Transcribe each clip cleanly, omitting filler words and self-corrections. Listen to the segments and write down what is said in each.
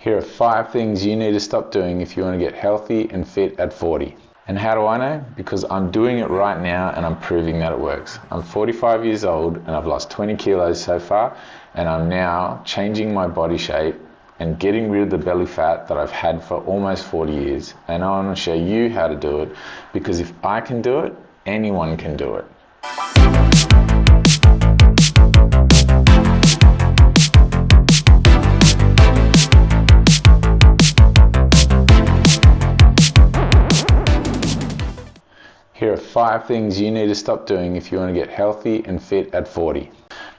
Here are 5 things you need to stop doing if you want to get healthy and fit at 40. And how do I know? Because I'm doing it right now and I'm proving that it works. I'm 45 years old and I've lost 20 kilos so far, and I'm now changing my body shape and getting rid of the belly fat that I've had for almost 40 years. And I want to show you how to do it, because if I can do it, anyone can do it. Here are 5 things you need to stop doing if you want to get healthy and fit at 40.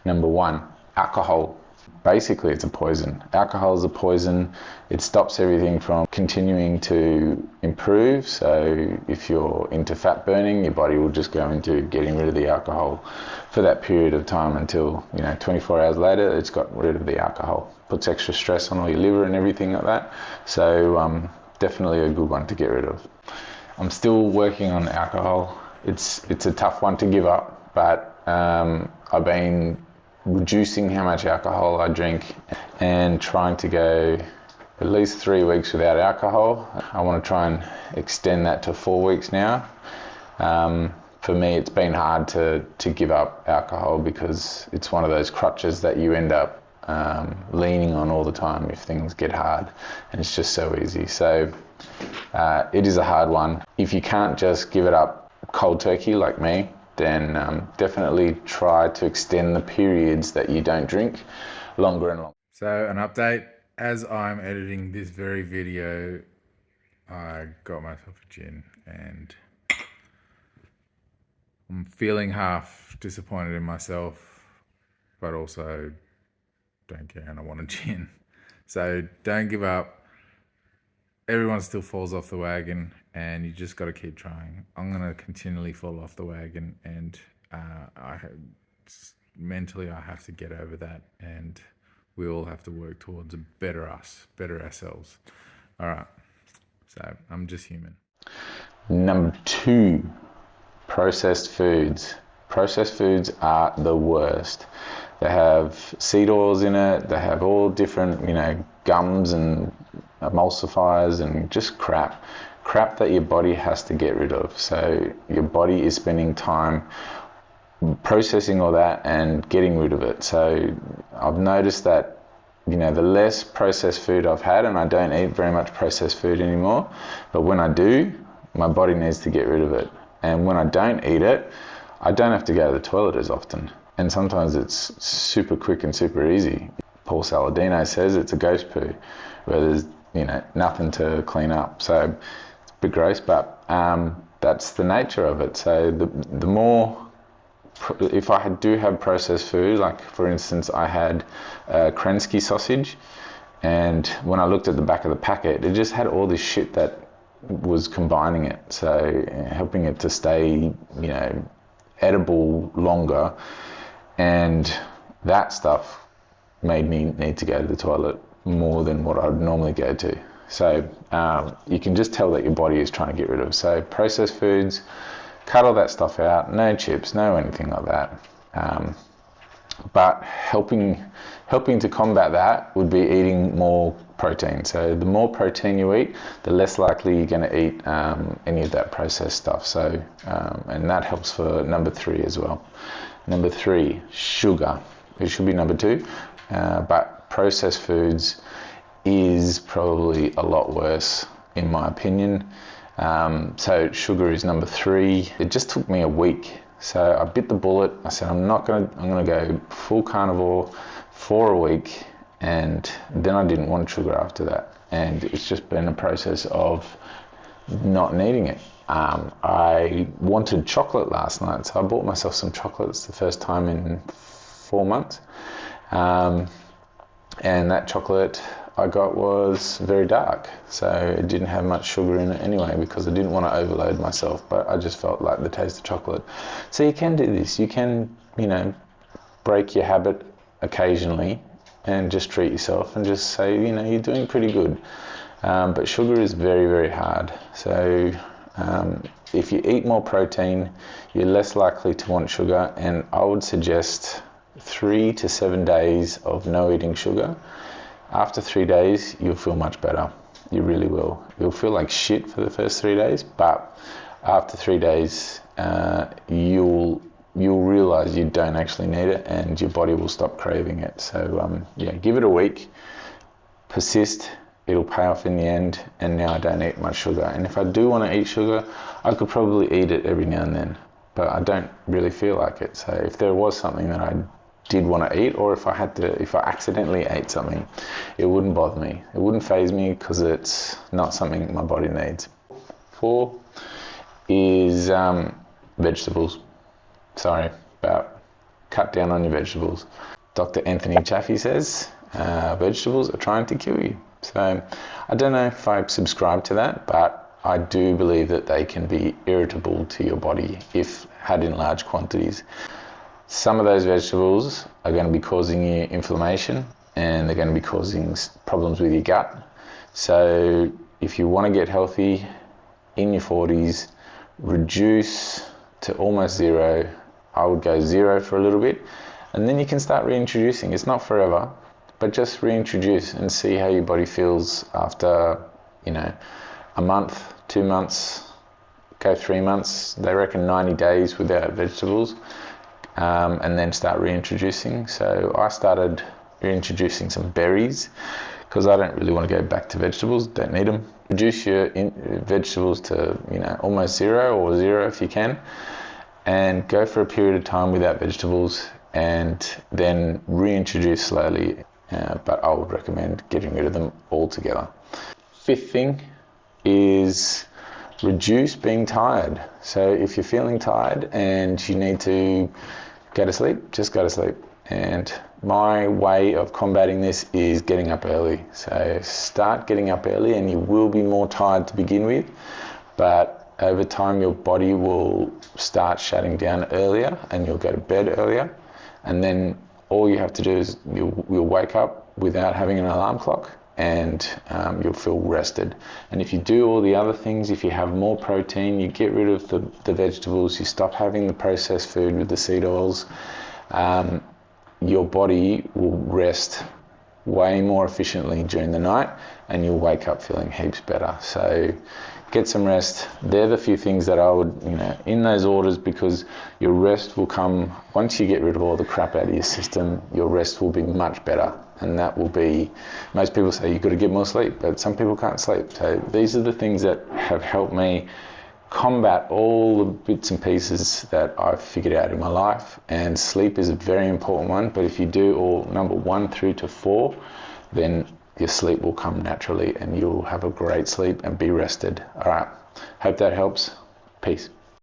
Number 1, alcohol. Basically, it's a poison. Alcohol is a poison. It stops everything from continuing to improve. So if you're into fat burning, your body will just go into getting rid of the alcohol for that period of time until, 24 hours later, it's got rid of the alcohol. Puts extra stress on all your liver and everything like that. So definitely a good one to get rid of. I'm still working on alcohol. It's a tough one to give up, but I've been reducing how much alcohol I drink and trying to go at least 3 weeks without alcohol. I want to try and extend that to 4 weeks now. For me, it's been hard to give up alcohol because it's one of those crutches that you end up leaning on all the time if things get hard, and it's just so easy. So it is a hard one. If you can't just give it up cold turkey like me, then definitely try to extend the periods that you don't drink longer and longer. So an update, as I'm editing this very video, I got myself a gin and I'm feeling half disappointed in myself, but also don't care and I want a gin. So don't give up. Everyone still falls off the wagon and you just got to keep trying. I'm going to continually fall off the wagon, and mentally I have to get over that, and we all have to work towards a better us, better ourselves. All right. So I'm just human. Number 2, processed foods. Processed foods are the worst. They have seed oils in it. They have all different, gums and emulsifiers and just crap that your body has to get rid of. So your body is spending time processing all that and getting rid of it. So I've noticed that, the less processed food I've had, and I don't eat very much processed food anymore, but when I do, my body needs to get rid of it. And when I don't eat it, I don't have to go to the toilet as often. And sometimes it's super quick and super easy. Paul Saladino says it's a ghost poo, where there's nothing to clean up. So it's a bit gross, but that's the nature of it. So the more, if I do have processed food, like for instance, I had Krensky sausage, and when I looked at the back of the packet, it just had all this shit that was combining it. So helping it to stay, edible longer, and that stuff made me need to go to the toilet more than what I'd normally go to. So you can just tell that your body is trying to get rid of. So processed foods, cut all that stuff out. No chips, no anything like that. But helping to combat that would be eating more protein. So the more protein you eat, the less likely you're going to eat any of that processed stuff. So and that helps for number 3 as well. Number 3, sugar. It should be number 2, but processed foods is probably a lot worse in my opinion. So sugar is number 3. It just took me a week. So I bit the bullet. I said I'm gonna go full carnivore for a week, and then I didn't want sugar after that. And it's just been a process of not needing it. I wanted chocolate last night, so I bought myself some chocolates the first time in 4 months. And that chocolate I got was very dark, so it didn't have much sugar in it anyway, because I didn't want to overload myself, but I just felt like the taste of chocolate. So you can do this. You can, break your habit occasionally and just treat yourself and just say, you're doing pretty good. But sugar is very, very hard. So if you eat more protein, you're less likely to want sugar, and I would suggest 3 to 7 days of no eating sugar. After 3 days, you'll feel much better. You really will. You'll feel like shit for the first 3 days, but after 3 days, you'll realize you don't actually need it, and your body will stop craving it. So yeah, give it a week, persist. It'll pay off in the end. And now I don't eat much sugar. And if I do want to eat sugar, I could probably eat it every now and then, but I don't really feel like it. So if there was something that I did want to eat, or if I accidentally ate something, it wouldn't bother me. It wouldn't faze me because it's not something my body needs. 4 is vegetables. Sorry, but cut down on your vegetables. Dr. Anthony Chaffee says vegetables are trying to kill you. So I don't know if I subscribe to that, but I do believe that they can be irritable to your body if had in large quantities. Some of those vegetables are going to be causing you inflammation, and they're going to be causing problems with your gut. So if you want to get healthy in your 40s, reduce to almost zero. I would go zero for a little bit, and then you can start reintroducing. It's not forever, but just reintroduce and see how your body feels after, a month, 2 months, go 3 months. They reckon 90 days without vegetables. And then start reintroducing. So I started reintroducing some berries because I don't really want to go back to vegetables, don't need them. Reduce your vegetables to almost zero or zero if you can, and go for a period of time without vegetables and then reintroduce slowly, but I would recommend getting rid of them altogether. 5th thing is reduce being tired. So if you're feeling tired and you need to go to sleep, just go to sleep. And my way of combating this is getting up early. So start getting up early, and you will be more tired to begin with, but over time your body will start shutting down earlier and you'll go to bed earlier, and then all you have to do is you'll wake up without having an alarm clock, and you'll feel rested. And if you do all the other things, if you have more protein, you get rid of the vegetables, you stop having the processed food with the seed oils, your body will rest way more efficiently during the night, and you'll wake up feeling heaps better. So get some rest. They're the few things that I would, in those orders, because your rest will come, once you get rid of all the crap out of your system, your rest will be much better. And that will be, most people say you've got to get more sleep, but some people can't sleep. So these are the things that have helped me combat all the bits and pieces that I've figured out in my life. And sleep is a very important one, but if you do all number 1 through to 4, then your sleep will come naturally and you'll have a great sleep and be rested. All right, hope that helps. Peace.